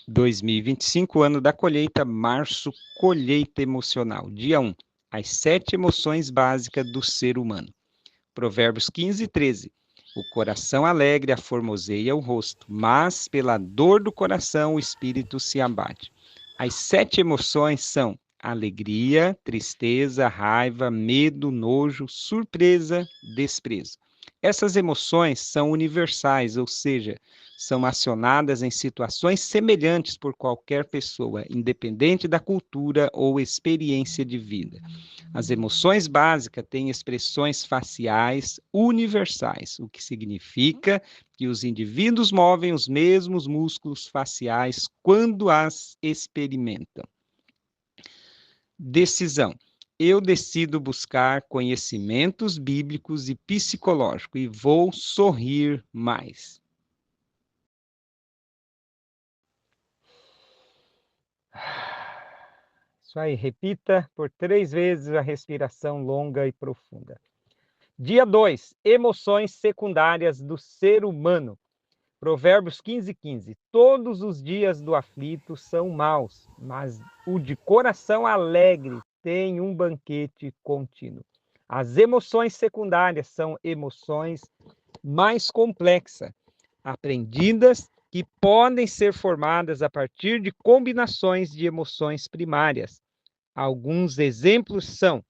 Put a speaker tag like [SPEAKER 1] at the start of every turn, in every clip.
[SPEAKER 1] 2025, ano da colheita, março, colheita emocional. Dia 1, as 7 emoções básicas do ser humano. Provérbios 15, 13. O coração alegre aformoseia o rosto, mas pela dor do coração o espírito se abate. As 7 emoções são alegria, tristeza, raiva, medo, nojo, surpresa, desprezo. Essas emoções são universais, ou seja, são acionadas em situações semelhantes por qualquer pessoa, independente da cultura ou experiência de vida. As emoções básicas têm expressões faciais universais, o que significa que os indivíduos movem os mesmos músculos faciais quando as experimentam. Decisão. Eu decido buscar conhecimentos bíblicos e psicológicos e vou sorrir mais. Isso aí, repita por 3 vezes a respiração longa e profunda. Dia 2, emoções secundárias do ser humano. Provérbios 15, 15. Todos os dias do aflito são maus, mas o de coração alegre tem um banquete contínuo. As emoções secundárias são emoções mais complexas, aprendidas, que podem ser formadas a partir de combinações de emoções primárias. Alguns exemplos são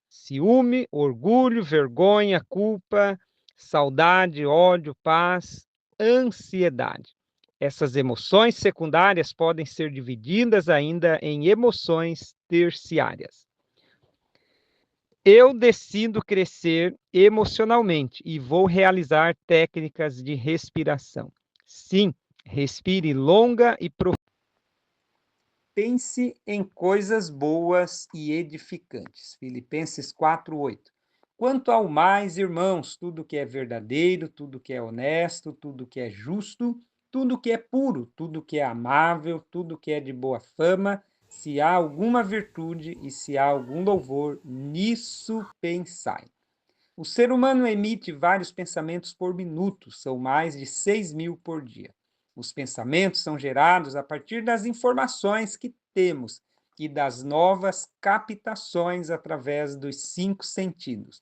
[SPEAKER 1] ciúme, orgulho, vergonha, culpa, saudade, ódio, paz, ansiedade. Essas emoções secundárias podem ser divididas ainda em emoções terciárias. Eu decido crescer emocionalmente e vou realizar técnicas de respiração. Sim, respire longa e profunda. Pense em coisas boas e edificantes. Filipenses 4:8. Quanto ao mais, irmãos, tudo que é verdadeiro, tudo que é honesto, tudo que é justo, tudo que é puro, tudo que é amável, tudo que é de boa fama, se há alguma virtude e se há algum louvor, nisso pensai. O ser humano emite vários pensamentos por minuto, são mais de 6.000 por dia. Os pensamentos são gerados a partir das informações que temos e das novas captações através dos 5 sentidos.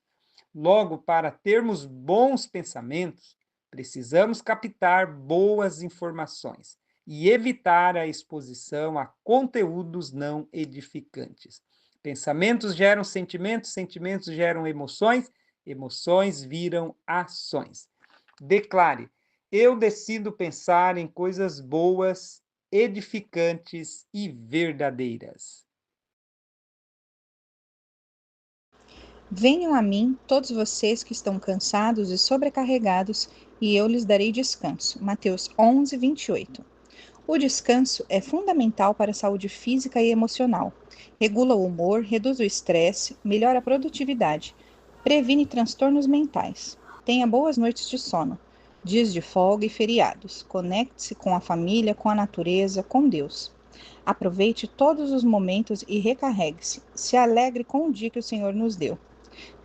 [SPEAKER 1] Logo, para termos bons pensamentos, precisamos captar boas informações e evitar a exposição a conteúdos não edificantes. Pensamentos geram sentimentos, sentimentos geram emoções, emoções viram ações. Declare: eu decido pensar em coisas boas, edificantes e verdadeiras.
[SPEAKER 2] Venham a mim, todos vocês que estão cansados e sobrecarregados, e eu lhes darei descanso. Mateus 11, 28. O descanso é fundamental para a saúde física e emocional. Regula o humor, reduz o estresse, melhora a produtividade, previne transtornos mentais. Tenha boas noites de sono, dias de folga e feriados. Conecte-se com a família, com a natureza, com Deus. Aproveite todos os momentos e recarregue-se. Se alegre com o dia que o Senhor nos deu.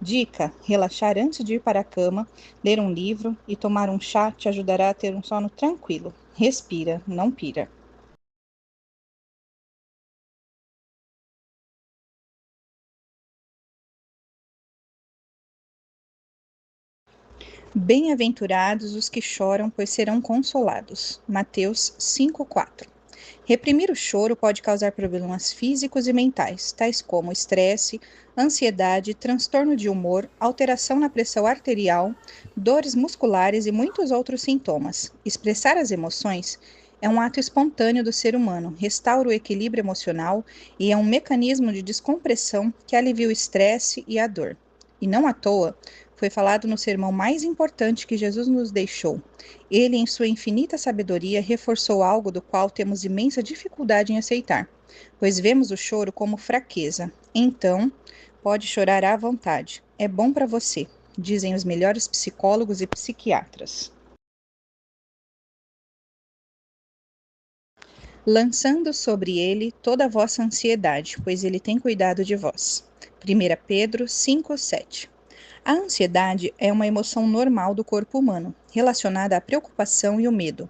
[SPEAKER 2] Dica: relaxar antes de ir para a cama, ler um livro e tomar um chá te ajudará a ter um sono tranquilo. Respira, não pira. Bem-aventurados os que choram, pois serão consolados. Mateus 5:4. Reprimir o choro pode causar problemas físicos e mentais, tais como estresse, ansiedade, transtorno de humor, alteração na pressão arterial, dores musculares e muitos outros sintomas. Expressar as emoções é um ato espontâneo do ser humano, restaura o equilíbrio emocional e é um mecanismo de descompressão que alivia o estresse e a dor. E não à toa, foi falado no sermão mais importante que Jesus nos deixou. Ele, em sua infinita sabedoria, reforçou algo do qual temos imensa dificuldade em aceitar, pois vemos o choro como fraqueza. Então, pode chorar à vontade. É bom para você, dizem os melhores psicólogos e psiquiatras. Lançando sobre ele toda a vossa ansiedade, pois ele tem cuidado de vós. 1 Pedro 5:7. A ansiedade é uma emoção normal do corpo humano, relacionada à preocupação e o medo.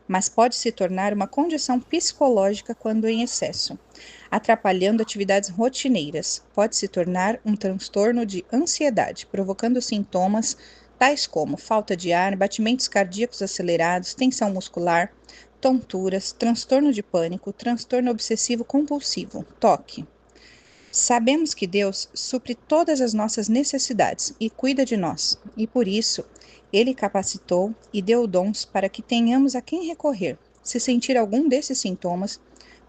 [SPEAKER 2] mas pode se tornar uma condição psicológica quando em excesso, atrapalhando atividades rotineiras. Pode se tornar um transtorno de ansiedade, provocando sintomas tais como falta de ar, batimentos cardíacos acelerados, tensão muscular, tonturas, transtorno de pânico, transtorno obsessivo compulsivo, TOC. Sabemos que Deus supre todas as nossas necessidades e cuida de nós, e por isso Ele capacitou e deu dons para que tenhamos a quem recorrer. Se sentir algum desses sintomas,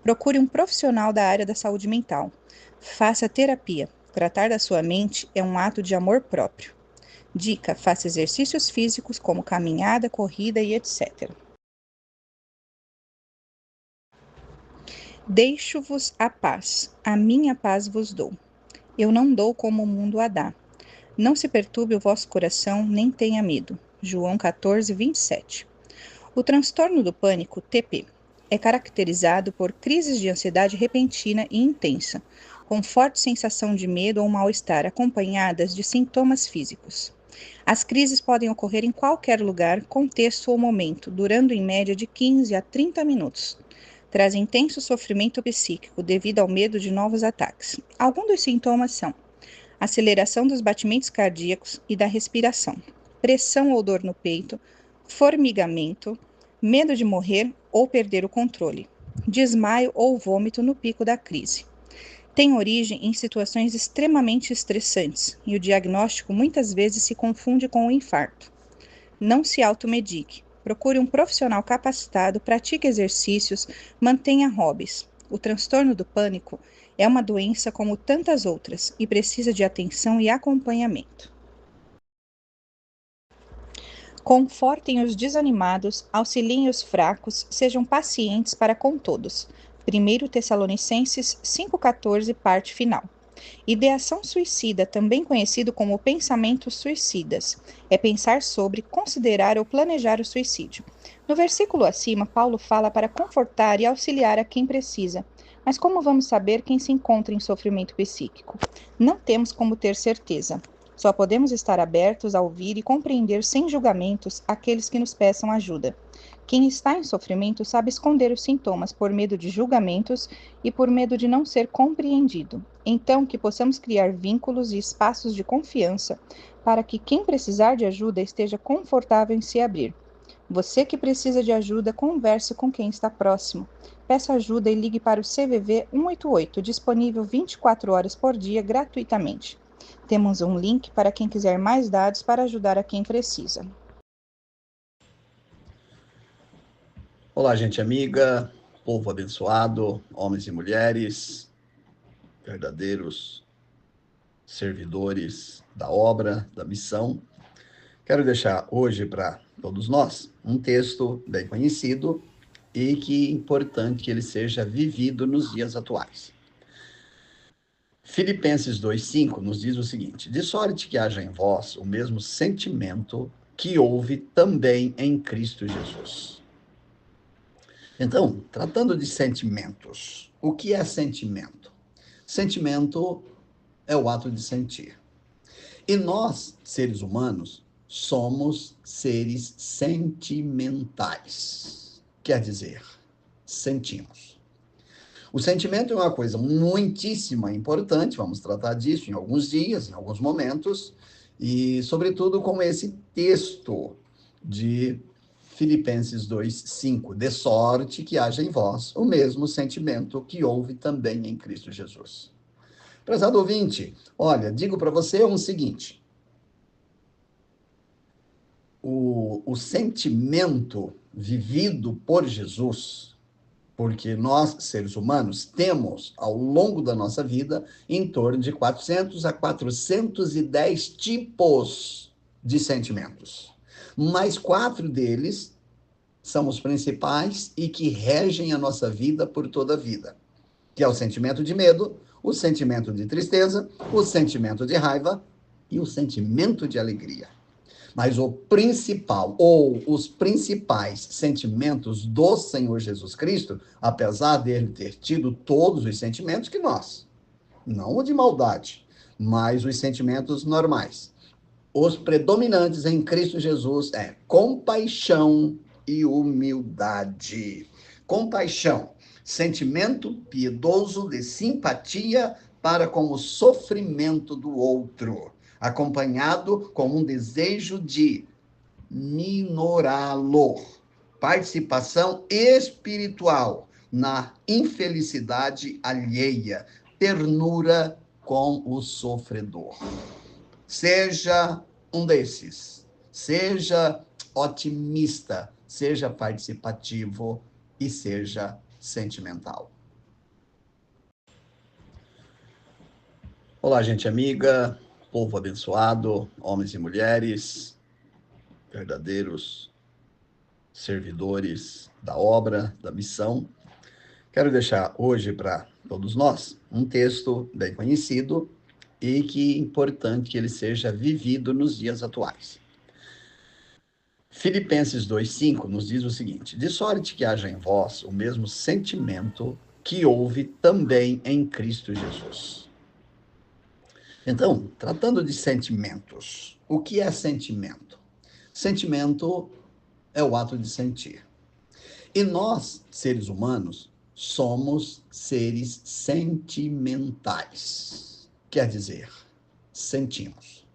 [SPEAKER 2] procure um profissional da área da saúde mental. Faça terapia. Tratar da sua mente é um ato de amor próprio. Dica: faça exercícios físicos como caminhada, corrida e etc. Deixo-vos a paz, a minha paz vos dou. Eu não dou como o mundo a dá. Não se perturbe o vosso coração, nem tenha medo. João 14, 27. O transtorno do pânico, TP, é caracterizado por crises de ansiedade repentina e intensa, com forte sensação de medo ou mal-estar, acompanhadas de sintomas físicos. As crises podem ocorrer em qualquer lugar, contexto ou momento, durando em média de 15 a 30 minutos. Traz intenso sofrimento psíquico devido ao medo de novos ataques. Alguns dos sintomas são aceleração dos batimentos cardíacos e da respiração, pressão ou dor no peito, formigamento, medo de morrer ou perder o controle, desmaio ou vômito no pico da crise. Tem origem em situações extremamente estressantes e o diagnóstico muitas vezes se confunde com o infarto. Não se automedique. Procure um profissional capacitado, pratique exercícios, mantenha hobbies. O transtorno do pânico é uma doença como tantas outras e precisa de atenção e acompanhamento. Confortem os desanimados, auxiliem os fracos, sejam pacientes para com todos. 1 Tessalonicenses 5,14, parte final. Ideação suicida, também conhecido como pensamentos suicidas, é pensar sobre, considerar ou planejar o suicídio. No versículo acima, Paulo fala para confortar e auxiliar a quem precisa. Mas como vamos saber quem se encontra em sofrimento psíquico? Não temos como ter certeza. Só podemos estar abertos a ouvir e compreender sem julgamentos aqueles que nos peçam ajuda. Quem está em sofrimento sabe esconder os sintomas por medo de julgamentos e por medo de não ser compreendido. Então, que possamos criar vínculos e espaços de confiança para que quem precisar de ajuda esteja confortável em se abrir. Você que precisa de ajuda, converse com quem está próximo. Peça ajuda e ligue para o CVV 188, disponível 24 horas por dia gratuitamente. Temos um link para quem quiser mais dados para ajudar a quem precisa.
[SPEAKER 3] Olá, gente amiga, povo abençoado, homens e mulheres, verdadeiros servidores da obra, da missão. Quero deixar hoje para todos nós um texto bem conhecido e que é importante que ele seja vivido nos dias atuais. Filipenses 2,5 nos diz o seguinte: de sorte que haja em vós o mesmo sentimento que houve também em Cristo Jesus. Então, tratando de sentimentos, o que é sentimento? Sentimento é o ato de sentir. E nós, seres humanos, somos seres sentimentais. Quer dizer, sentimos. O sentimento é uma coisa muitíssimo importante, vamos tratar disso em alguns dias, em alguns momentos, e sobretudo com esse texto de Filipenses 2,5, de sorte que haja em vós o mesmo sentimento que houve também em Cristo Jesus. Prezado ouvinte, olha, digo para você o seguinte, o sentimento vivido por Jesus, porque nós, seres humanos, temos, ao longo da nossa vida, em torno de 400 a 410 tipos de sentimentos. Mas 4 deles são os principais e que regem a nossa vida por toda a vida, que é o sentimento de medo, o sentimento de tristeza, o sentimento de raiva e o sentimento de alegria. Mas o principal, ou os principais sentimentos do Senhor Jesus Cristo, apesar dele ter tido todos os sentimentos que nós, não o de maldade, mas os sentimentos normais. Os predominantes em Cristo Jesus é compaixão, e humildade. Compaixão, sentimento piedoso de simpatia para com o sofrimento do outro, acompanhado com um desejo de minorá-lo. Participação espiritual na infelicidade alheia, ternura com o sofredor. Seja um desses. Seja otimista, seja participativo e seja sentimental. Olá, gente amiga, povo abençoado, homens e mulheres, verdadeiros servidores da obra, da missão. Quero deixar hoje para todos nós um texto bem conhecido e que é importante que ele seja vivido nos dias atuais. Filipenses 2,5 nos diz o seguinte: de sorte que haja em vós o mesmo sentimento que houve também em Cristo Jesus. Então, tratando de sentimentos, o que é sentimento? Sentimento é o ato de sentir. E nós, seres humanos, somos seres sentimentais. Quer dizer, sentimos.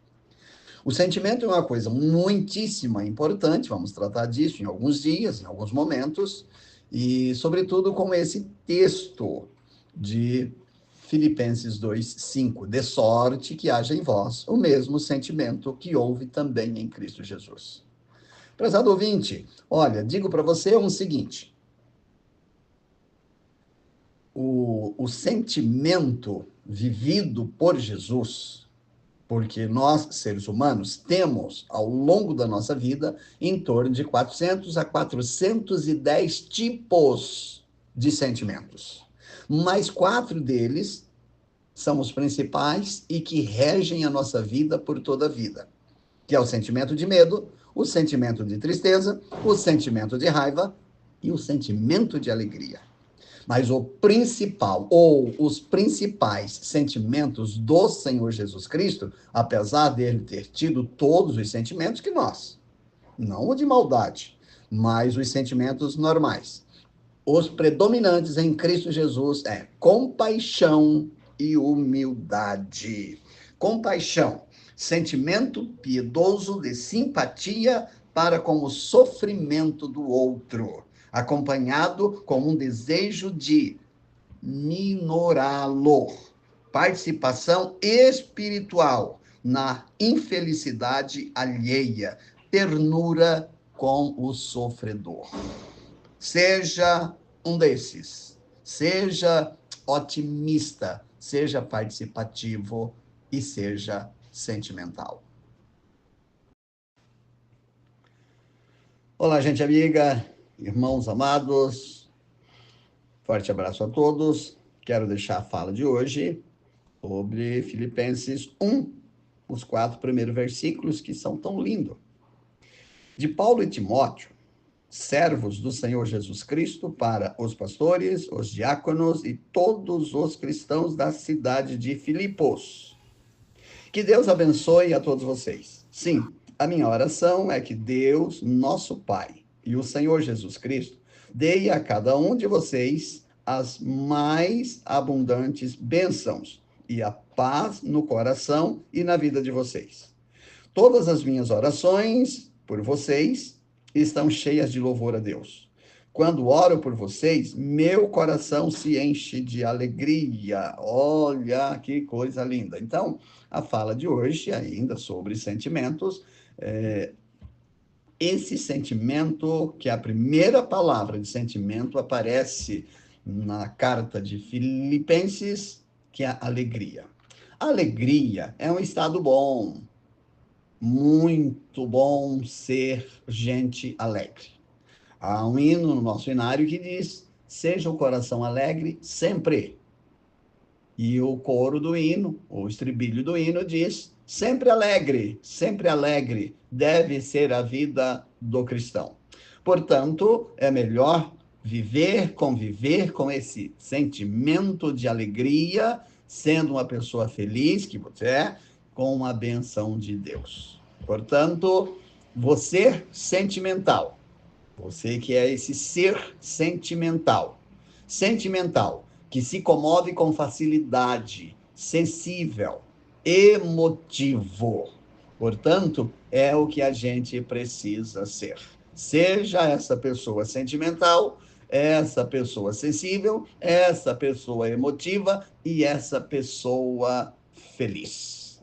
[SPEAKER 3] O sentimento é uma coisa muitíssimo importante, vamos tratar disso em alguns dias, em alguns momentos, e sobretudo com esse texto de Filipenses 2,5, de sorte que haja em vós o mesmo sentimento que houve também em Cristo Jesus. Prezado ouvinte, olha, digo para você o seguinte, o sentimento vivido por Jesus, porque nós, seres humanos, temos, ao longo da nossa vida, em torno de 400 a 410 tipos de sentimentos. Mas 4 deles são os principais e que regem a nossa vida por toda a vida, que é o sentimento de medo, o sentimento de tristeza, o sentimento de raiva e o sentimento de alegria. Mas o principal, ou os principais sentimentos do Senhor Jesus Cristo, apesar dele ter tido todos os sentimentos que nós, não o de maldade, mas os sentimentos normais. Os predominantes em Cristo Jesus é compaixão e humildade. Compaixão, sentimento piedoso de simpatia para com o sofrimento do outro, acompanhado com um desejo de minorá-lo. Participação espiritual na infelicidade alheia, ternura com o sofredor. Seja um desses. Seja otimista, seja participativo e seja sentimental. Olá, gente amiga, irmãos amados, forte abraço a todos. Quero deixar a fala de hoje sobre Filipenses 1, os 4 primeiros versículos que são tão lindos. De Paulo e Timóteo, servos do Senhor Jesus Cristo, para os pastores, os diáconos e todos os cristãos da cidade de Filipos. Que Deus abençoe a todos vocês. Sim, a minha oração é que Deus, nosso Pai, e o Senhor Jesus Cristo, dê a cada um de vocês as mais abundantes bênçãos e a paz no coração e na vida de vocês. Todas as minhas orações por vocês estão cheias de louvor a Deus. Quando oro por vocês, meu coração se enche de alegria. Olha que coisa linda. Então, a fala de hoje, ainda sobre sentimentos, esse sentimento, que a primeira palavra de sentimento aparece na carta de Filipenses, que é a alegria. A alegria é um estado bom. Muito bom ser gente alegre. Há um hino no nosso hinário que diz: seja o coração alegre sempre. E o coro do hino, o estribilho do hino diz: sempre alegre deve ser a vida do cristão. Portanto, é melhor conviver com esse sentimento de alegria, sendo uma pessoa feliz que você é, com a benção de Deus. Portanto, você sentimental, Você que é esse ser sentimental. Sentimental, que se comove com facilidade, sensível, emotivo. Portanto, é o que a gente precisa ser. Seja essa pessoa sentimental, essa pessoa sensível, essa pessoa emotiva e essa pessoa feliz.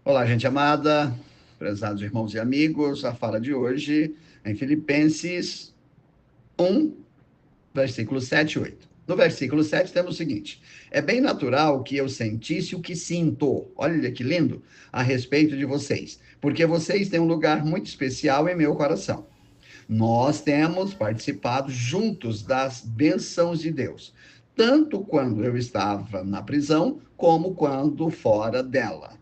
[SPEAKER 3] Olá, gente amada, prezados irmãos e amigos, a fala de hoje é em Filipenses 1, versículo 7 e 8. No versículo 7 temos o seguinte: é bem natural que eu sentisse o que sinto, olha que lindo, a respeito de vocês, porque vocês têm um lugar muito especial em meu coração. Nós temos participado juntos das bênçãos de Deus, tanto quando eu estava na prisão, como quando fora dela,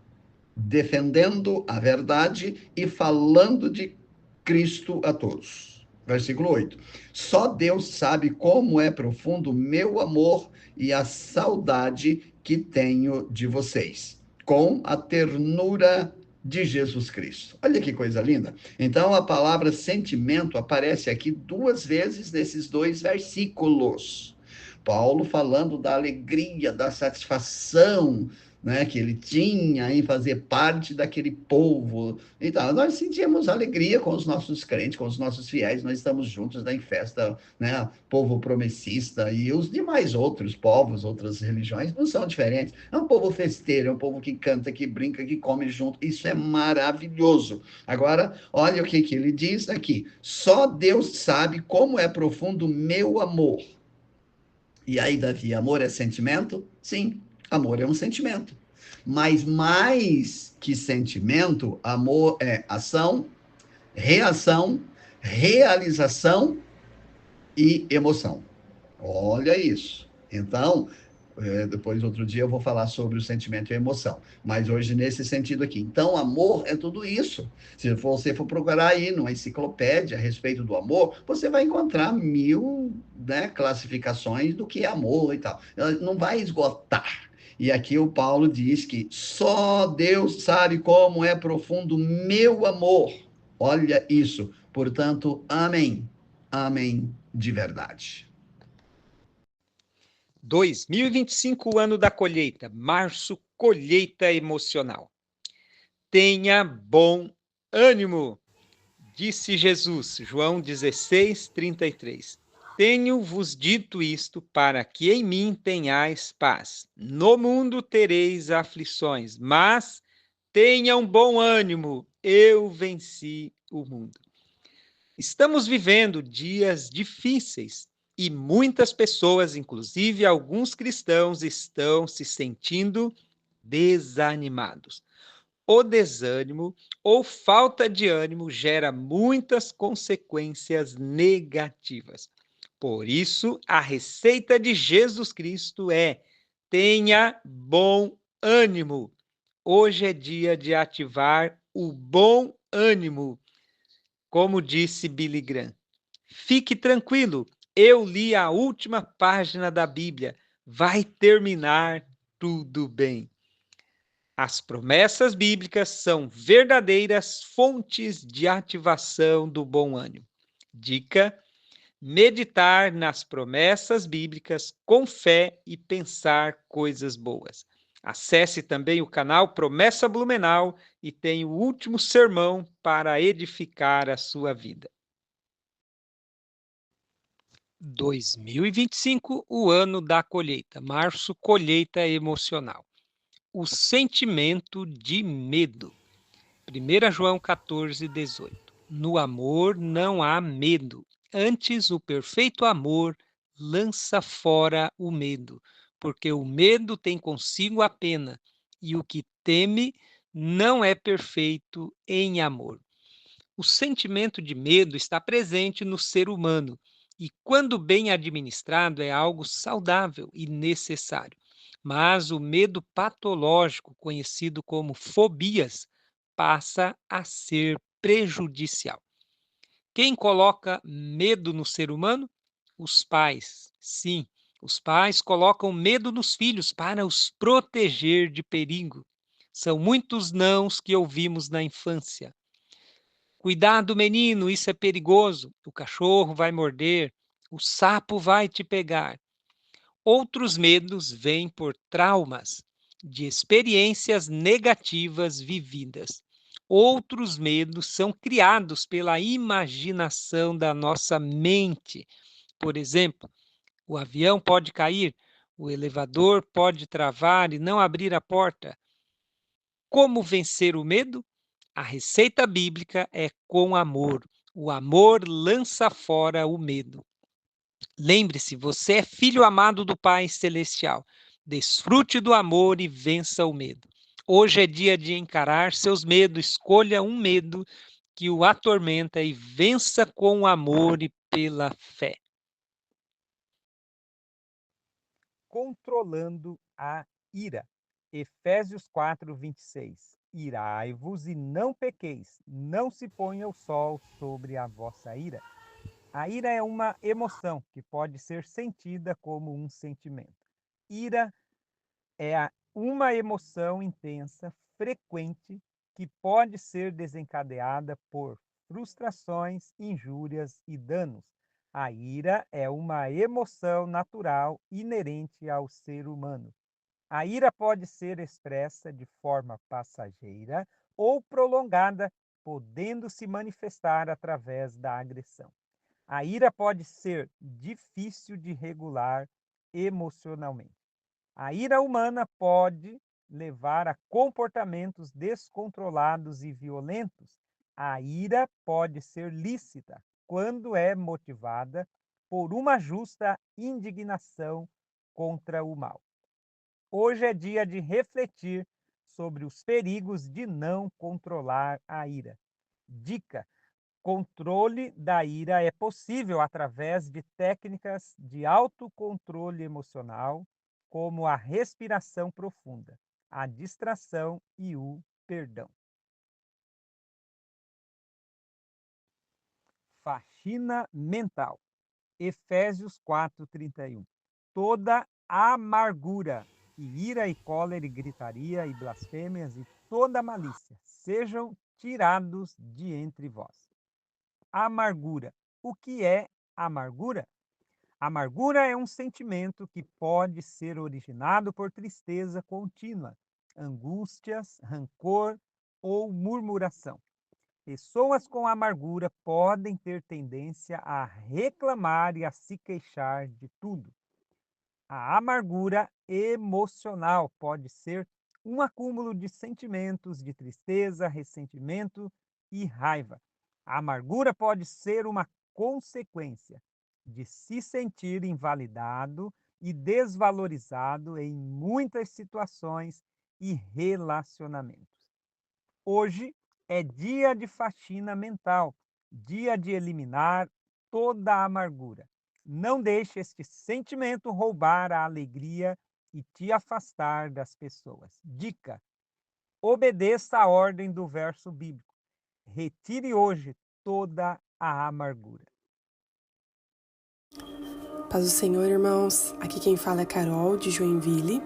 [SPEAKER 3] defendendo a verdade e falando de Cristo a todos. Versículo 8. Só Deus sabe como é profundo o meu amor e a saudade que tenho de vocês, com a ternura de Jesus Cristo. Olha que coisa linda. Então, a palavra sentimento aparece aqui 2 vezes nesses 2 versículos. Paulo falando da alegria, da satisfação, né, que ele tinha em fazer parte daquele povo. Então, nós sentimos alegria com os nossos crentes, com os nossos fiéis, nós estamos juntos em festa, né, povo promessista, e os demais outros povos, outras religiões, não são diferentes. É um povo festeiro, é um povo que canta, que brinca, que come junto, isso é maravilhoso. Agora, olha o que ele diz aqui: só Deus sabe como é profundo o meu amor. E aí, Davi, amor é sentimento? Sim, amor é um sentimento. Mas mais que sentimento, amor é ação, reação, realização e emoção. Olha isso. Então, depois, outro dia, eu vou falar sobre o sentimento e a emoção. Mas hoje, nesse sentido aqui. Então, amor é tudo isso. Se você for procurar aí numa enciclopédia a respeito do amor, você vai encontrar 1000, né, classificações do que é amor e tal. Não vai esgotar. E aqui o Paulo diz que só Deus sabe como é profundo o meu amor. Olha isso. Portanto, amém. Amém de verdade.
[SPEAKER 1] 2025, o ano da colheita, março, colheita emocional. Tenha bom ânimo, disse Jesus, João 16, 33. Tenho-vos dito isto para que em mim tenhais paz. No mundo tereis aflições, mas tenham bom ânimo, eu venci o mundo. Estamos vivendo dias difíceis e muitas pessoas, inclusive alguns cristãos, estão se sentindo desanimados. O desânimo ou falta de ânimo gera muitas consequências negativas. Por isso, a receita de Jesus Cristo é: tenha bom ânimo. Hoje é dia de ativar o bom ânimo, como disse Billy Graham. Fique tranquilo, eu li a última página da Bíblia. Vai terminar tudo bem. As promessas bíblicas são verdadeiras fontes de ativação do bom ânimo. Dica: meditar nas promessas bíblicas com fé e pensar coisas boas. Acesse também o canal Promessa Blumenau e tem o último sermão para edificar a sua vida. 2025, o ano da colheita. Março, colheita emocional. O sentimento de medo. 1 João 14, 18. No amor não há medo. Antes, o perfeito amor lança fora o medo, porque o medo tem consigo a pena, e o que teme não é perfeito em amor. O sentimento de medo está presente no ser humano e, quando bem administrado, é algo saudável e necessário. Mas o medo patológico, conhecido como fobias, passa a ser prejudicial. Quem coloca medo no ser humano? Os pais. Sim, Os pais colocam medo nos filhos para os proteger de perigo. São muitos nãos que ouvimos na infância. Cuidado, menino, isso é perigoso. O cachorro vai morder, o sapo vai te pegar. Outros medos vêm por traumas de experiências negativas vividas. Outros medos são criados pela imaginação da nossa mente. Por exemplo, o avião pode cair, o elevador pode travar e não abrir a porta. Como vencer o medo? A receita bíblica é com amor. O amor lança fora o medo. Lembre-se, você é filho amado do Pai Celestial. Desfrute do amor e vença o medo. Hoje é dia de encarar seus medos. Escolha um medo que o atormenta e vença com o amor e pela fé. Controlando a ira. Efésios 4, 26. Irai-vos e não pequeis, não se ponha o sol sobre a vossa ira. A ira é uma emoção que pode ser sentida como um sentimento. Ira é uma emoção intensa, frequente, que pode ser desencadeada por frustrações, injúrias e danos. A ira é uma emoção natural inerente ao ser humano. A ira pode ser expressa de forma passageira ou prolongada, podendo se manifestar através da agressão. A ira pode ser difícil de regular emocionalmente. A ira humana pode levar a comportamentos descontrolados e violentos. A ira pode ser lícita quando é motivada por uma justa indignação contra o mal. Hoje é dia de refletir sobre os perigos de não controlar a ira. Dica: controle da ira é possível através de técnicas de autocontrole emocional, como a respiração profunda, a distração e o perdão. Faxina mental. Efésios 4:31. Toda amargura, e ira e cólera e gritaria e blasfêmias e toda malícia sejam tirados de entre vós. Amargura. O que é amargura? Amargura é um sentimento que pode ser originado por tristeza contínua, angústias, rancor ou murmuração. Pessoas com amargura podem ter tendência a reclamar e a se queixar de tudo. A amargura emocional pode ser um acúmulo de sentimentos de tristeza, ressentimento e raiva. A amargura pode ser uma consequência de se sentir invalidado e desvalorizado em muitas situações e relacionamentos. Hoje é dia de faxina mental, dia de eliminar toda a amargura. Não deixe este sentimento roubar a alegria e te afastar das pessoas. Dica: obedeça a ordem do verso bíblico. Retire hoje toda a amargura.
[SPEAKER 4] Paz do Senhor, irmãos. Aqui quem fala é Carol, de Joinville,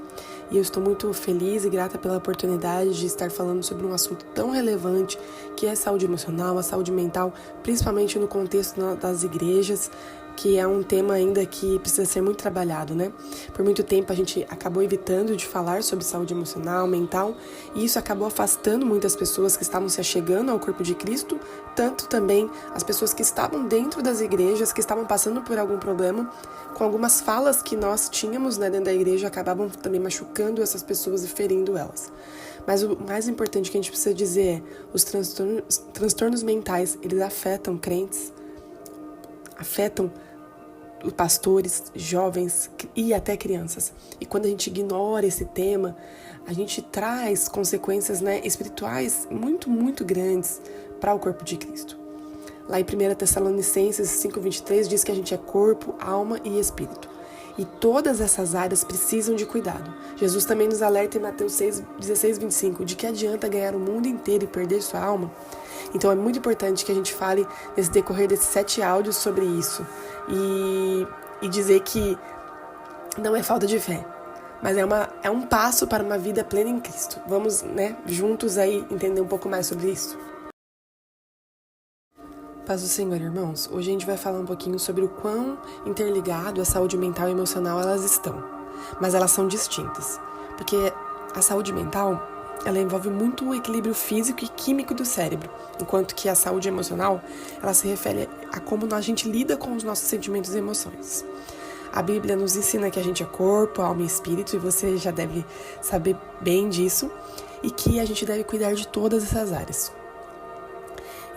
[SPEAKER 4] e eu estou muito feliz e grata pela oportunidade de estar falando sobre um assunto tão relevante que é a saúde emocional, a saúde mental, principalmente no contexto das igrejas, que é um tema ainda que precisa ser muito trabalhado, né? Por muito tempo a gente acabou evitando de falar sobre saúde emocional, mental, e isso acabou afastando muitas pessoas que estavam se achegando ao corpo de Cristo, tanto também as pessoas que estavam dentro das igrejas, que estavam passando por algum problema, com algumas falas que nós tínhamos, né, dentro da igreja, acabavam também machucando essas pessoas e ferindo elas. Mas o mais importante que a gente precisa dizer é, os transtornos mentais, eles afetam crentes, afetam pastores, jovens e até crianças. E quando a gente ignora esse tema, a gente traz consequências, né, espirituais muito, muito grandes para o corpo de Cristo. Lá em 1 Tessalonicenses 5:23 diz que a gente é corpo, alma e espírito. E todas essas áreas precisam de cuidado. Jesus também nos alerta em Mateus 6:16-25 de que adianta ganhar o mundo inteiro e perder sua alma. Então é muito importante que a gente fale nesse decorrer desses 7 áudios sobre isso e dizer que não é falta de fé, mas é um passo para uma vida plena em Cristo. Vamos, juntos aí entender um pouco mais sobre isso. Paz do Senhor, irmãos. Hoje a gente vai falar um pouquinho sobre o quão interligado a saúde mental e emocional elas estão, mas elas são distintas, porque a saúde mental, ela envolve muito o equilíbrio físico e químico do cérebro, enquanto que a saúde emocional, ela se refere a como a gente lida com os nossos sentimentos e emoções. A Bíblia nos ensina que a gente é corpo, alma e espírito, e você já deve saber bem disso, e que a gente deve cuidar de todas essas áreas.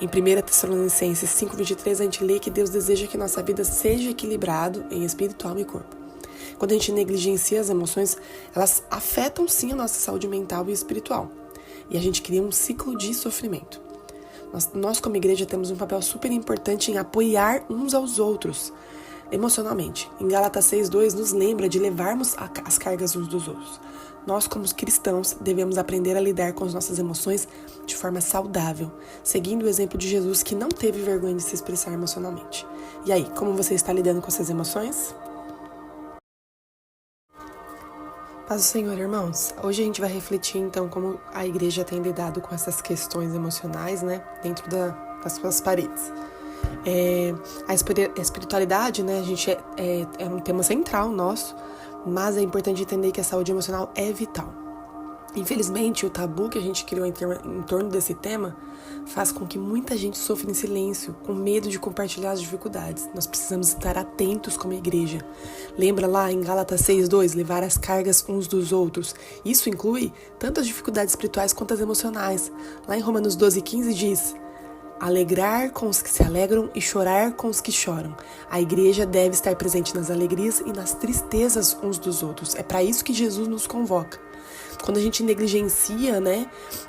[SPEAKER 4] Em 1 Tessalonicenses 5:23, a gente lê que Deus deseja que nossa vida seja equilibrado em espírito, alma e corpo. Quando a gente negligencia as emoções, elas afetam sim a nossa saúde mental e espiritual. E a gente cria um ciclo de sofrimento. Nós como igreja, temos um papel super importante em apoiar uns aos outros emocionalmente. Em Gálatas 6:2, nos lembra de levarmos as cargas uns dos outros. Nós, como cristãos, devemos aprender a lidar com as nossas emoções de forma saudável, seguindo o exemplo de Jesus, que não teve vergonha de se expressar emocionalmente. E aí, como você está lidando com essas emoções? Paz do Senhor, irmãos. Hoje a gente vai refletir, então, como a igreja tem lidado com essas questões emocionais, dentro das suas paredes. A espiritualidade, a gente é um tema central nosso, mas é importante entender que a saúde emocional é vital. Infelizmente, o tabu que a gente criou em torno desse tema faz com que muita gente sofra em silêncio, com medo de compartilhar as dificuldades. Nós precisamos estar atentos como igreja. Lembra lá em Gálatas 6:2, levar as cargas uns dos outros. Isso inclui tanto as dificuldades espirituais quanto as emocionais. Lá em Romanos 12:15 diz: alegrar com os que se alegram e chorar com os que choram. A igreja deve estar presente nas alegrias e nas tristezas uns dos outros. É para isso que Jesus nos convoca. Quando a gente negligencia,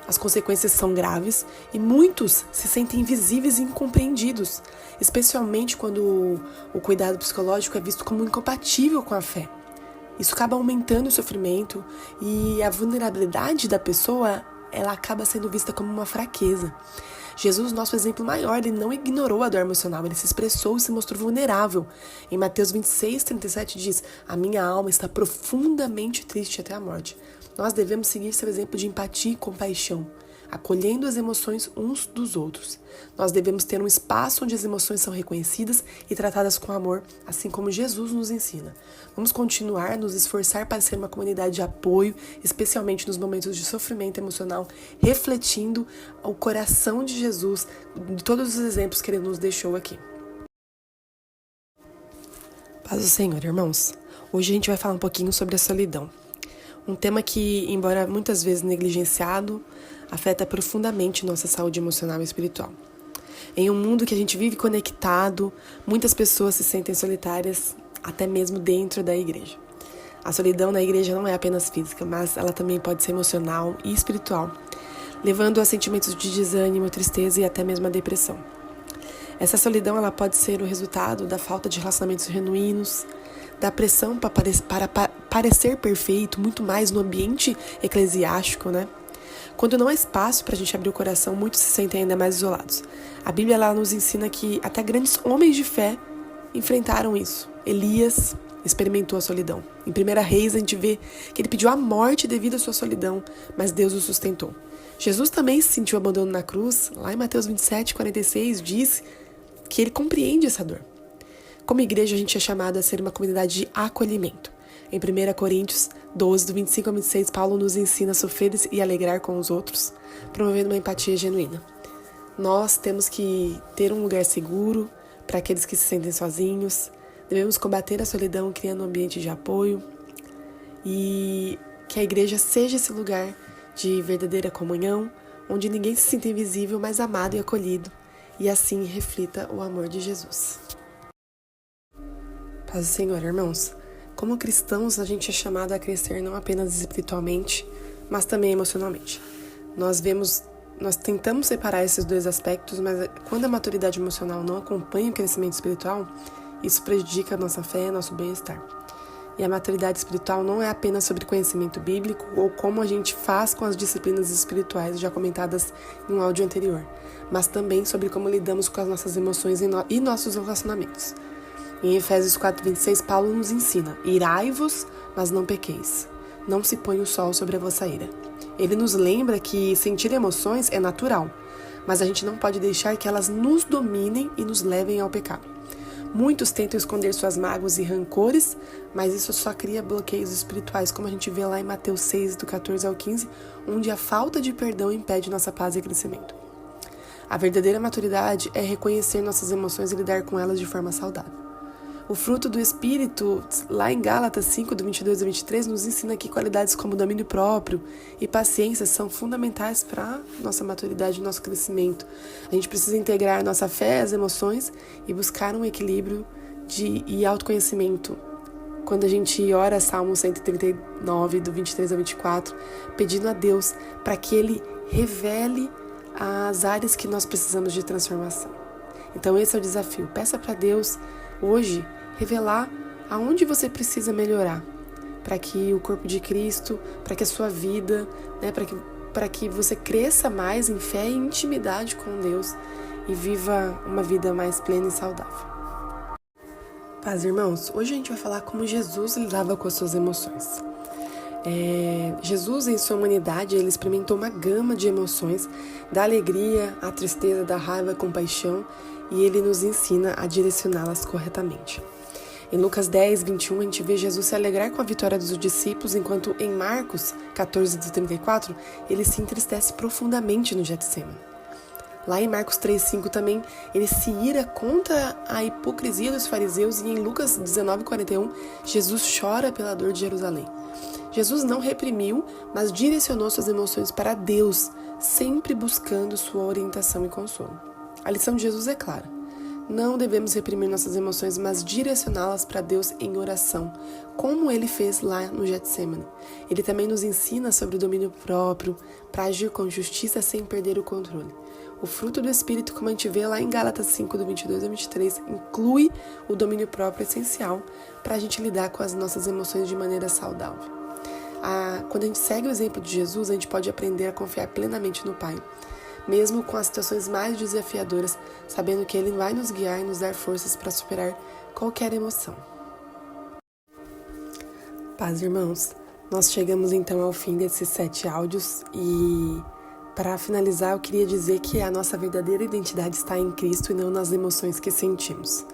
[SPEAKER 4] as consequências são graves e muitos se sentem invisíveis e incompreendidos, especialmente quando o cuidado psicológico é visto como incompatível com a fé. Isso acaba aumentando o sofrimento e a vulnerabilidade da pessoa, ela acaba sendo vista como uma fraqueza. Jesus, nosso exemplo maior, ele não ignorou a dor emocional, ele se expressou e se mostrou vulnerável. Em Mateus 26:37 diz: a minha alma está profundamente triste até a morte. Nós devemos seguir seu exemplo de empatia e compaixão, acolhendo as emoções uns dos outros. Nós devemos ter um espaço onde as emoções são reconhecidas e tratadas com amor, assim como Jesus nos ensina. Vamos continuar a nos esforçar para ser uma comunidade de apoio, especialmente nos momentos de sofrimento emocional, refletindo o coração de Jesus, de todos os exemplos que ele nos deixou aqui. Paz do Senhor, irmãos. Hoje a gente vai falar um pouquinho sobre a solidão. Um tema que, embora muitas vezes negligenciado, afeta profundamente nossa saúde emocional e espiritual. Em um mundo que a gente vive conectado, muitas pessoas se sentem solitárias, até mesmo dentro da igreja. A solidão na igreja não é apenas física, mas ela também pode ser emocional e espiritual, levando a sentimentos de desânimo, tristeza e até mesmo a depressão. Essa solidão, ela pode ser o resultado da falta de relacionamentos genuínos, da pressão para parecer perfeito, muito mais no ambiente eclesiástico, Quando não há espaço para a gente abrir o coração, muitos se sentem ainda mais isolados. A Bíblia, ela nos ensina que até grandes homens de fé enfrentaram isso. Elias experimentou a solidão. Em 1 Reis, a gente vê que ele pediu a morte devido à sua solidão, mas Deus o sustentou. Jesus também se sentiu abandono na cruz. Lá em Mateus 27:46, diz que ele compreende essa dor. Como igreja, a gente é chamado a ser uma comunidade de acolhimento. Em 1 Coríntios 12, do 25 ao 26, Paulo nos ensina a sofrer e alegrar com os outros, promovendo uma empatia genuína. Nós temos que ter um lugar seguro para aqueles que se sentem sozinhos. Devemos combater a solidão criando um ambiente de apoio e que a igreja seja esse lugar de verdadeira comunhão, onde ninguém se sinta invisível, mas amado e acolhido, e assim reflita o amor de Jesus. Paz do Senhor, irmãos. Como cristãos, a gente é chamado a crescer não apenas espiritualmente, mas também emocionalmente. Nós tentamos separar esses dois aspectos, mas quando a maturidade emocional não acompanha o crescimento espiritual, isso prejudica a nossa fé e nosso bem-estar. E a maturidade espiritual não é apenas sobre conhecimento bíblico ou como a gente faz com as disciplinas espirituais já comentadas em um áudio anterior, mas também sobre como lidamos com as nossas emoções e nossos relacionamentos. Em Efésios 4:26, Paulo nos ensina: irai-vos, mas não pequeis. Não se põe o sol sobre a vossa ira. Ele nos lembra que sentir emoções é natural, mas a gente não pode deixar que elas nos dominem e nos levem ao pecado. Muitos tentam esconder suas mágoas e rancores, mas isso só cria bloqueios espirituais, como a gente vê lá em Mateus 6, do 14 ao 15, onde a falta de perdão impede nossa paz e crescimento. A verdadeira maturidade é reconhecer nossas emoções e lidar com elas de forma saudável. O fruto do Espírito, lá em Gálatas 5, do 22 ao 23, nos ensina que qualidades como domínio próprio e paciência são fundamentais para nossa maturidade e nosso crescimento. A gente precisa integrar nossa fé às emoções e buscar um equilíbrio e autoconhecimento. Quando a gente ora Salmo 139, do 23 ao 24, pedindo a Deus para que Ele revele as áreas que nós precisamos de transformação. Então esse é o desafio. Peça para Deus hoje revelar aonde você precisa melhorar, para que o corpo de Cristo, para que a sua vida, para que você cresça mais em fé e intimidade com Deus e viva uma vida mais plena e saudável. Paz, irmãos, hoje a gente vai falar como Jesus lidava com as suas emoções. Jesus, em sua humanidade, ele experimentou uma gama de emoções, da alegria, à tristeza, da raiva, à compaixão, e ele nos ensina a direcioná-las corretamente. Em Lucas 10, 21, a gente vê Jesus se alegrar com a vitória dos discípulos, enquanto em Marcos 14, 34, ele se entristece profundamente no Getsemane. Lá em Marcos 3, 5 também, ele se ira contra a hipocrisia dos fariseus, e em Lucas 19, 41, Jesus chora pela dor de Jerusalém. Jesus não reprimiu, mas direcionou suas emoções para Deus, sempre buscando sua orientação e consolo. A lição de Jesus é clara. Não devemos reprimir nossas emoções, mas direcioná-las para Deus em oração, como ele fez lá no Getsemane. Ele também nos ensina sobre o domínio próprio, para agir com justiça sem perder o controle. O fruto do Espírito, como a gente vê lá em Gálatas 5, do 22 ao 23, inclui o domínio próprio essencial para a gente lidar com as nossas emoções de maneira saudável. Quando a gente segue o exemplo de Jesus, a gente pode aprender a confiar plenamente no Pai, mesmo com as situações mais desafiadoras, sabendo que Ele vai nos guiar e nos dar forças para superar qualquer emoção. Paz, irmãos, nós chegamos então ao fim desses 7 áudios e, para finalizar, eu queria dizer que a nossa verdadeira identidade está em Cristo e não nas emoções que sentimos.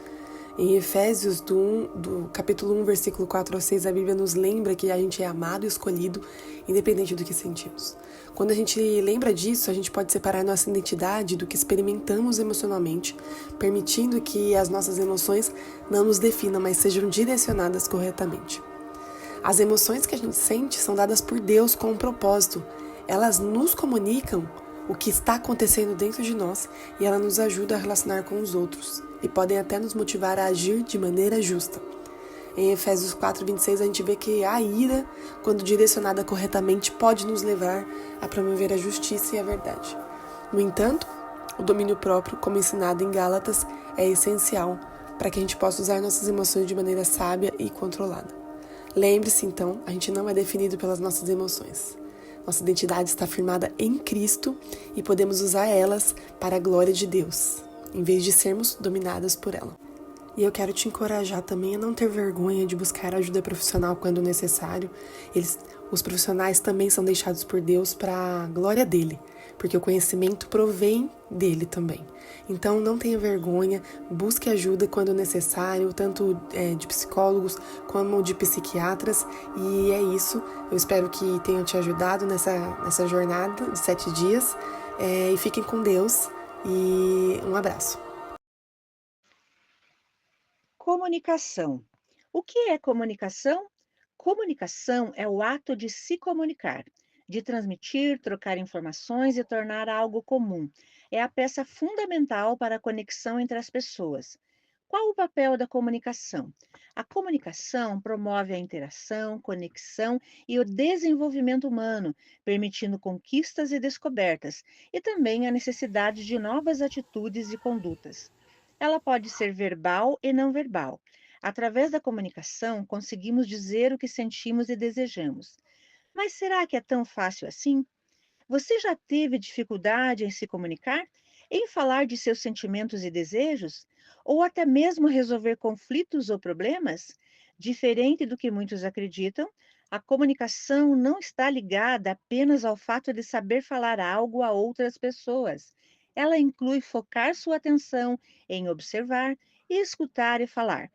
[SPEAKER 4] Em Efésios, do capítulo 1, versículo 4 ao 6, a Bíblia nos lembra que a gente é amado e escolhido, independente do que sentimos. Quando a gente lembra disso, a gente pode separar nossa identidade do que experimentamos emocionalmente, permitindo que as nossas emoções não nos definam, mas sejam direcionadas corretamente. As emoções que a gente sente são dadas por Deus com um propósito. Elas nos comunicam o que está acontecendo dentro de nós e ela nos ajuda a relacionar com os outros e podem até nos motivar a agir de maneira justa. Em Efésios 4, 26, a gente vê que a ira, quando direcionada corretamente, pode nos levar a promover a justiça e a verdade. No entanto, o domínio próprio, como ensinado em Gálatas, é essencial para que a gente possa usar nossas emoções de maneira sábia e controlada. Lembre-se, então, a gente não é definido pelas nossas emoções. Nossa identidade está firmada em Cristo e podemos usar elas para a glória de Deus, em vez de sermos dominadas por ela. E eu quero te encorajar também a não ter vergonha de buscar ajuda profissional quando necessário. Os profissionais também são deixados por Deus para a glória dele, porque o conhecimento provém dele também. Então não tenha vergonha, busque ajuda quando necessário, tanto de psicólogos como de psiquiatras. E é isso, eu espero que tenha te ajudado nessa jornada de 7 dias. E fiquem com Deus e um abraço.
[SPEAKER 2] Comunicação. O que é comunicação? Comunicação é o ato de se comunicar, de transmitir, trocar informações e tornar algo comum. É a peça fundamental para a conexão entre as pessoas. Qual o papel da comunicação? A comunicação promove a interação, conexão e o desenvolvimento humano, permitindo conquistas e descobertas, e também a necessidade de novas atitudes e condutas. Ela pode ser verbal e não verbal. Através da comunicação, conseguimos dizer o que sentimos e desejamos. Mas será que é tão fácil assim? Você já teve dificuldade em se comunicar? em falar de seus sentimentos e desejos, ou até mesmo resolver conflitos ou problemas? Diferente do que muitos acreditam, a comunicação não está ligada apenas ao fato de saber falar algo a outras pessoas. Ela inclui focar sua atenção em observar, escutar e falar.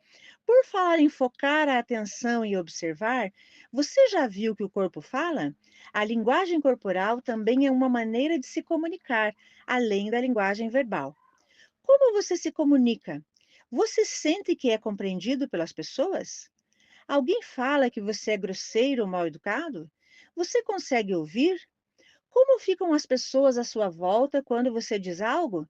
[SPEAKER 2] Por falar em focar a atenção e observar, você já viu que o corpo fala? A linguagem corporal também é uma maneira de se comunicar, além da linguagem verbal. Como você se comunica? Você sente que é compreendido pelas pessoas? Alguém fala que você é grosseiro ou mal educado? Você consegue ouvir? Como ficam as pessoas à sua volta quando você diz algo?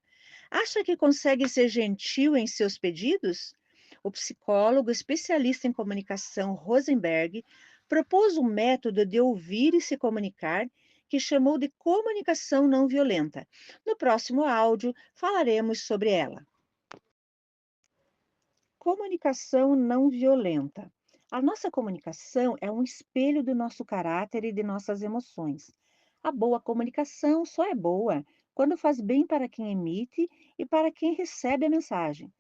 [SPEAKER 2] Acha que consegue ser gentil em seus pedidos? O psicólogo especialista em comunicação Rosenberg propôs um método de ouvir e se comunicar que chamou de comunicação não violenta. No próximo áudio, falaremos sobre ela. Comunicação não violenta. A nossa comunicação é um espelho do nosso caráter e de nossas emoções. A boa comunicação só é boa quando faz bem para quem emite e para quem recebe a mensagem.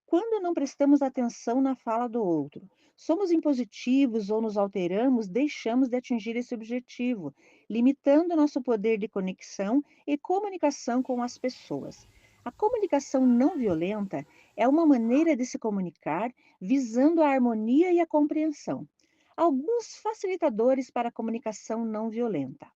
[SPEAKER 2] Quando não prestamos atenção na fala do outro, somos impositivos ou nos alteramos, deixamos de atingir esse objetivo, limitando nosso poder de conexão e comunicação com as pessoas. A comunicação não violenta é uma maneira de se comunicar visando a harmonia e a compreensão. Alguns facilitadores para a comunicação não violenta.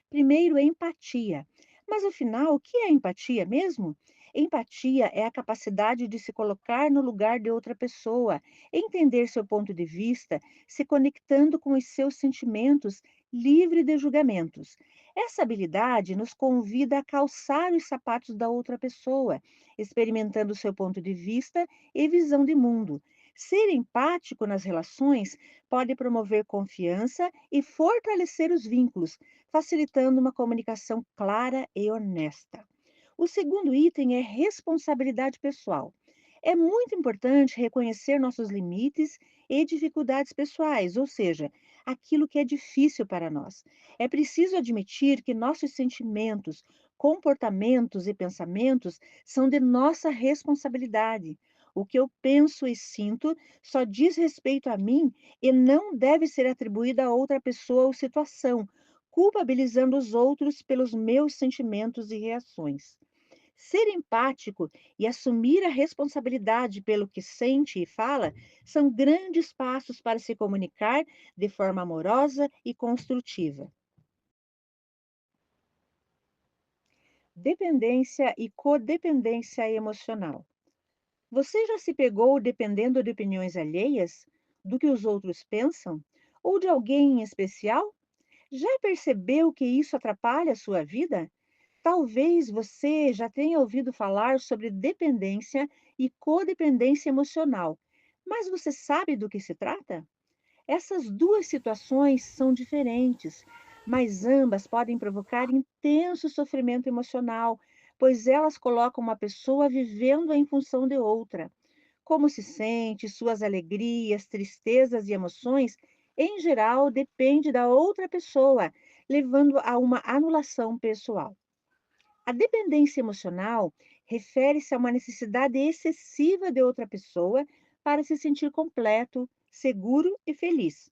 [SPEAKER 2] Primeiro, empatia. Mas afinal, o que é empatia mesmo? Empatia é a capacidade de se colocar no lugar de outra pessoa, entender seu ponto de vista, se conectando com os seus sentimentos, livre de julgamentos. Essa habilidade nos convida a calçar os sapatos da outra pessoa, experimentando seu ponto de vista e visão de mundo. Ser empático nas relações pode promover confiança e fortalecer os vínculos, facilitando uma comunicação clara e honesta. O segundo item é responsabilidade pessoal. É muito importante reconhecer nossos limites e dificuldades pessoais, ou seja, aquilo que é difícil para nós. É preciso admitir que nossos sentimentos, comportamentos e pensamentos são de nossa responsabilidade. O que eu penso e sinto só diz respeito a mim e não deve ser atribuído a outra pessoa ou situação, culpabilizando os outros pelos meus sentimentos e reações. Ser empático e assumir a responsabilidade pelo que sente e fala são grandes passos para se comunicar de forma amorosa e construtiva. Dependência e codependência emocional. Você já se pegou dependendo de opiniões alheias, do que os outros pensam, ou de alguém em especial? Já percebeu que isso atrapalha a sua vida? Talvez você já tenha ouvido falar sobre dependência e codependência emocional, mas você sabe do que se trata? Essas duas situações são diferentes, mas ambas podem provocar intenso sofrimento emocional, pois elas colocam uma pessoa vivendo em função de outra. Como se sente, suas alegrias, tristezas e emoções, em geral, depende da outra pessoa, levando a uma anulação pessoal. A dependência emocional refere-se a uma necessidade excessiva de outra pessoa para se sentir completo, seguro e feliz.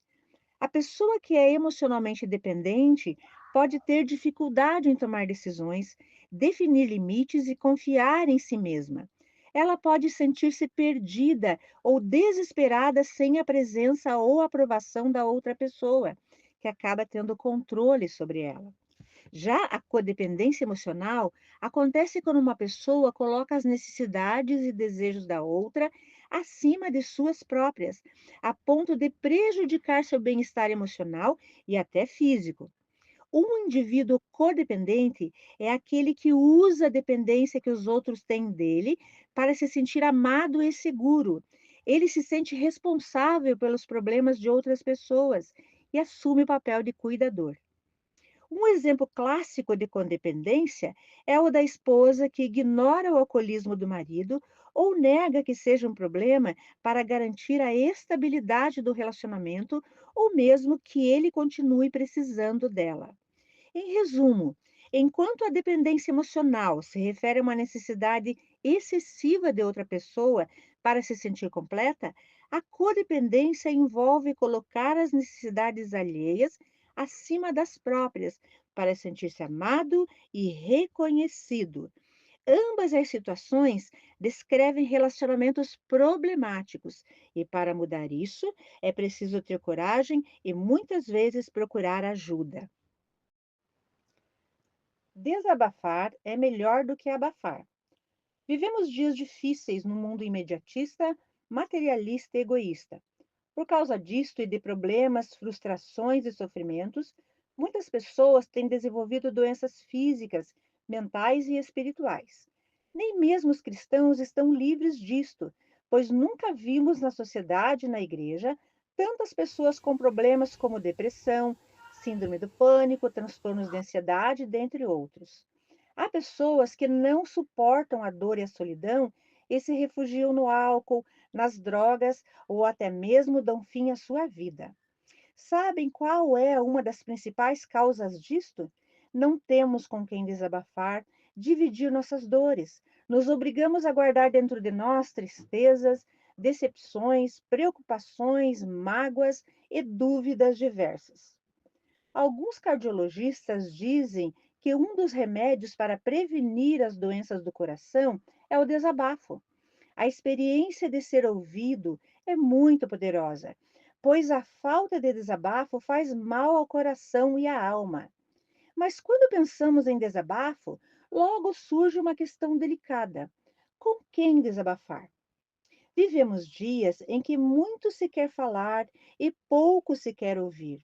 [SPEAKER 2] A pessoa que é emocionalmente dependente pode ter dificuldade em tomar decisões, definir limites e confiar em si mesma. Ela pode sentir-se perdida ou desesperada sem a presença ou aprovação da outra pessoa, que acaba tendo controle sobre ela. Já a codependência emocional acontece quando uma pessoa coloca as necessidades e desejos da outra acima de suas próprias, a ponto de prejudicar seu bem-estar emocional e até físico. Um indivíduo codependente é aquele que usa a dependência que os outros têm dele para se sentir amado e seguro. Ele se sente responsável pelos problemas de outras pessoas e assume o papel de cuidador. Um exemplo clássico de codependência é o da esposa que ignora o alcoolismo do marido ou nega que seja um problema para garantir a estabilidade do relacionamento ou mesmo que ele continue precisando dela. Em resumo,
[SPEAKER 5] Enquanto a dependência emocional se refere a uma necessidade excessiva de outra pessoa para se sentir completa, a codependência envolve colocar as necessidades alheias acima das próprias para sentir-se amado e reconhecido. Ambas as situações descrevem relacionamentos problemáticos, e para mudar isso é preciso ter coragem e muitas vezes procurar ajuda. Desabafar é melhor do que abafar. Vivemos dias difíceis no mundo imediatista, materialista e egoísta. Por causa disto e de problemas, frustrações e sofrimentos, muitas pessoas têm desenvolvido doenças físicas, mentais e espirituais. Nem mesmo os cristãos estão livres disto, pois nunca vimos na sociedade e na igreja tantas pessoas com problemas como depressão, síndrome do pânico, transtornos de ansiedade, dentre outros. Há pessoas que não suportam a dor e a solidão e se refugiam no álcool, nas drogas ou até mesmo dão fim à sua vida. Sabem qual é uma das principais causas disto? Não temos com quem desabafar, dividir nossas dores. Nos obrigamos a guardar dentro de nós tristezas, decepções, preocupações, mágoas e dúvidas diversas. Alguns cardiologistas dizem que um dos remédios para prevenir as doenças do coração é o desabafo. A experiência de ser ouvido é muito poderosa, pois a falta de desabafo faz mal ao coração e à alma. Mas quando pensamos em desabafo, logo surge uma questão delicada: com quem desabafar? Vivemos dias em que muito se quer falar e pouco se quer ouvir.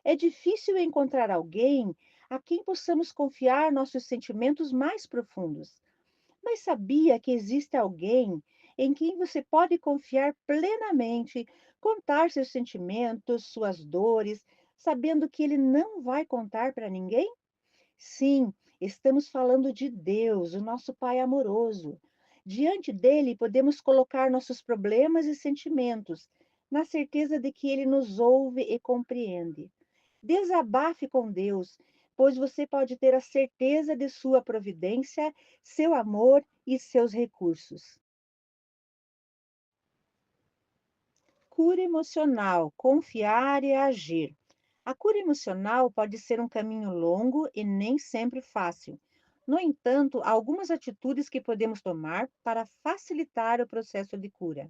[SPEAKER 5] É difícil encontrar alguém a quem possamos confiar nossos sentimentos mais profundos. Mas sabia que existe alguém em quem você pode confiar plenamente, contar seus sentimentos, suas dores, sabendo que ele não vai contar para ninguém? Sim, estamos falando de Deus, o nosso Pai amoroso. Diante dele, podemos colocar nossos problemas e sentimentos, na certeza de que ele nos ouve e compreende. Desabafe com Deus, pois você pode ter a certeza de sua providência, seu amor e seus recursos. Cura emocional, confiar e agir. A cura emocional pode ser um caminho longo e nem sempre fácil. No entanto, há algumas atitudes que podemos tomar para facilitar o processo de cura.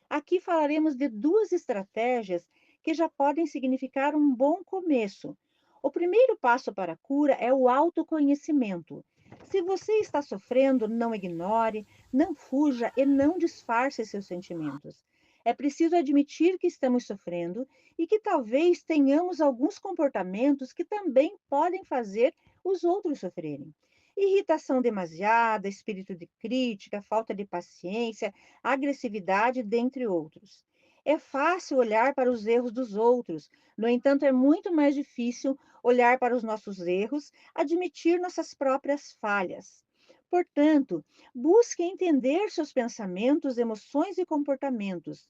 [SPEAKER 5] Aqui falaremos de duas estratégias que já podem significar um bom começo. O primeiro passo para a cura é o autoconhecimento. Se você está sofrendo, não ignore, não fuja e não disfarce seus sentimentos. É preciso admitir que estamos sofrendo e que talvez tenhamos alguns comportamentos que também podem fazer os outros sofrerem. Irritação demasiada, espírito de crítica, falta de paciência, agressividade, dentre outros. É fácil olhar para os erros dos outros, no entanto, é muito mais difícil olhar para os nossos erros, admitir nossas próprias falhas. Portanto, busque entender seus pensamentos, emoções e comportamentos.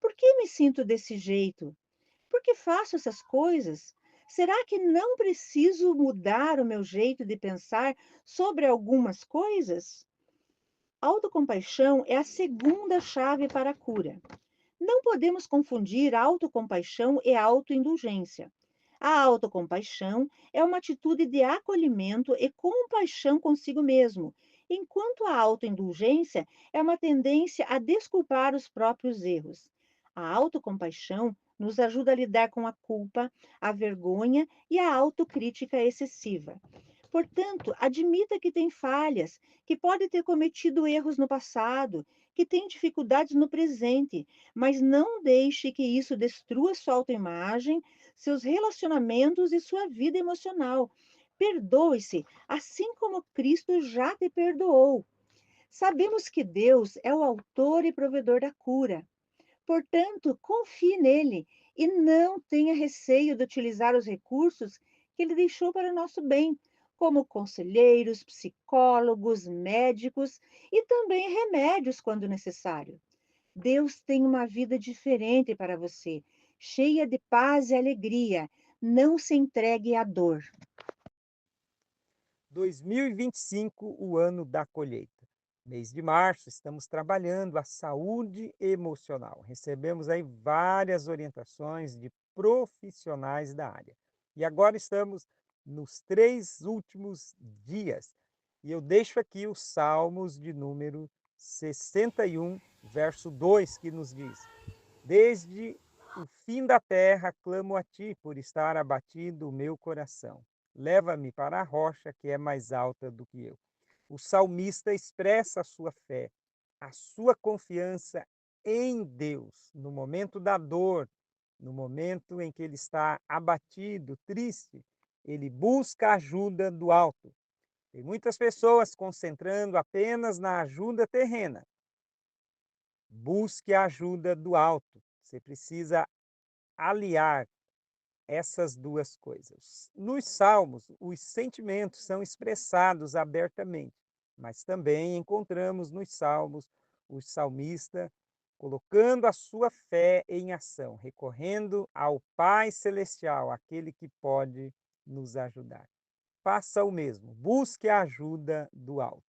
[SPEAKER 5] Por que me sinto desse jeito? Por que faço essas coisas? Será que não preciso mudar o meu jeito de pensar sobre algumas coisas? Autocompaixão é a segunda chave para a cura. Não podemos confundir autocompaixão e autoindulgência. A autocompaixão é uma atitude de acolhimento e compaixão consigo mesmo, enquanto a autoindulgência é uma tendência a desculpar os próprios erros. A autocompaixão nos ajuda a lidar com a culpa, a vergonha e a autocrítica excessiva. Portanto, admita que tem falhas, que pode ter cometido erros no passado, que tem dificuldades no presente, mas não deixe que isso destrua sua autoimagem, seus relacionamentos e sua vida emocional. Perdoe-se, assim como Cristo já te perdoou. Sabemos que Deus é o autor e provedor da cura. Portanto, confie nele e não tenha receio de utilizar os recursos que ele deixou para o nosso bem, como conselheiros, psicólogos, médicos e também remédios quando necessário. Deus tem uma vida diferente para você, cheia de paz e alegria. Não se entregue à dor.
[SPEAKER 1] 2025, o ano da colheita. Mês de março, estamos trabalhando a saúde emocional. Recebemos aí várias orientações de profissionais da área. E agora estamos nos 3 últimos dias. E eu deixo aqui os Salmos de número 61, verso 2, que nos diz: Desde o fim da terra clamo a ti, por estar abatido o meu coração. Leva-me para a rocha que é mais alta do que eu. O salmista expressa a sua fé, a sua confiança em Deus, no momento da dor, no momento em que ele está abatido, triste, ele busca a ajuda do alto. Tem muitas pessoas concentrando apenas na ajuda terrena. Busque a ajuda do alto. Você precisa aliar essas duas coisas. Nos Salmos, os sentimentos são expressados abertamente, mas também encontramos nos Salmos o salmista colocando a sua fé em ação, recorrendo ao Pai Celestial, aquele que pode nos ajudar. Faça o mesmo, busque a ajuda do alto.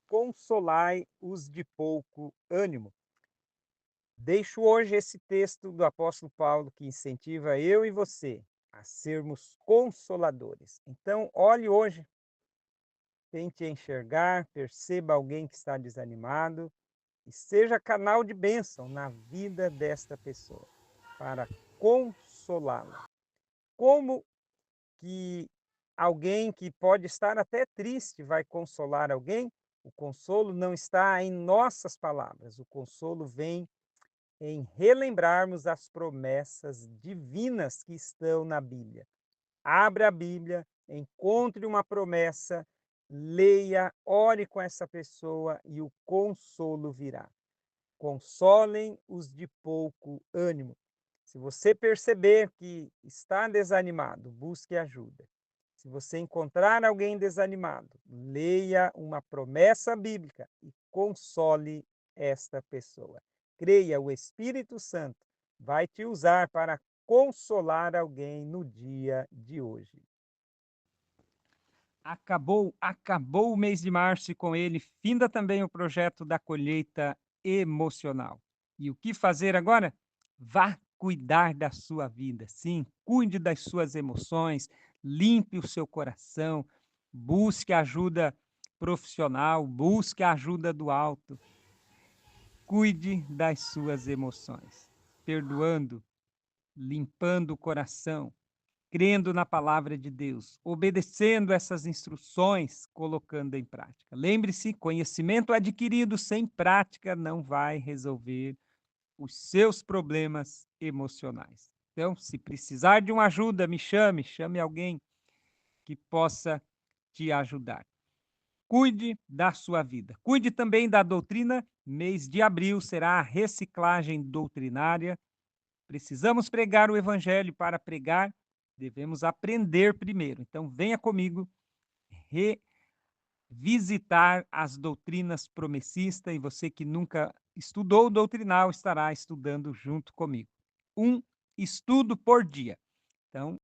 [SPEAKER 1] Consolai os de pouco ânimo. Deixo hoje esse texto do apóstolo Paulo que incentiva eu e você a sermos consoladores. Então, olhe hoje, tente enxergar, perceba alguém que está desanimado e seja canal de bênção na vida desta pessoa para consolá-la. Como que alguém que pode estar até triste vai consolar alguém? O consolo não está em nossas palavras, o consolo vem em relembrarmos as promessas divinas que estão na Bíblia. Abra a Bíblia, encontre uma promessa, leia, ore com essa pessoa e o consolo virá. Consolem os de pouco ânimo. Se você perceber que está desanimado, busque ajuda. Se você encontrar alguém desanimado, leia uma promessa bíblica e console esta pessoa. Creia, o Espírito Santo vai te usar para consolar alguém no dia de hoje. Acabou o mês de março e com ele finda também o projeto da colheita emocional. E o que fazer agora? Vá cuidar da sua vida. Sim, cuide das suas emoções, limpe o seu coração, busque ajuda profissional, busque a ajuda do alto. Cuide das suas emoções, perdoando, limpando o coração, crendo na palavra de Deus, obedecendo essas instruções, colocando em prática. Lembre-se, conhecimento adquirido sem prática não vai resolver os seus problemas emocionais. Então, se precisar de uma ajuda, me chame alguém que possa te ajudar. Cuide da sua vida. Cuide também da doutrina. Mês de abril será a reciclagem doutrinária. Precisamos pregar o evangelho. Para pregar, devemos aprender primeiro. Então, venha comigo revisitar as doutrinas promessistas, e você que nunca estudou o doutrinal estará estudando junto comigo. Um estudo por dia. Então,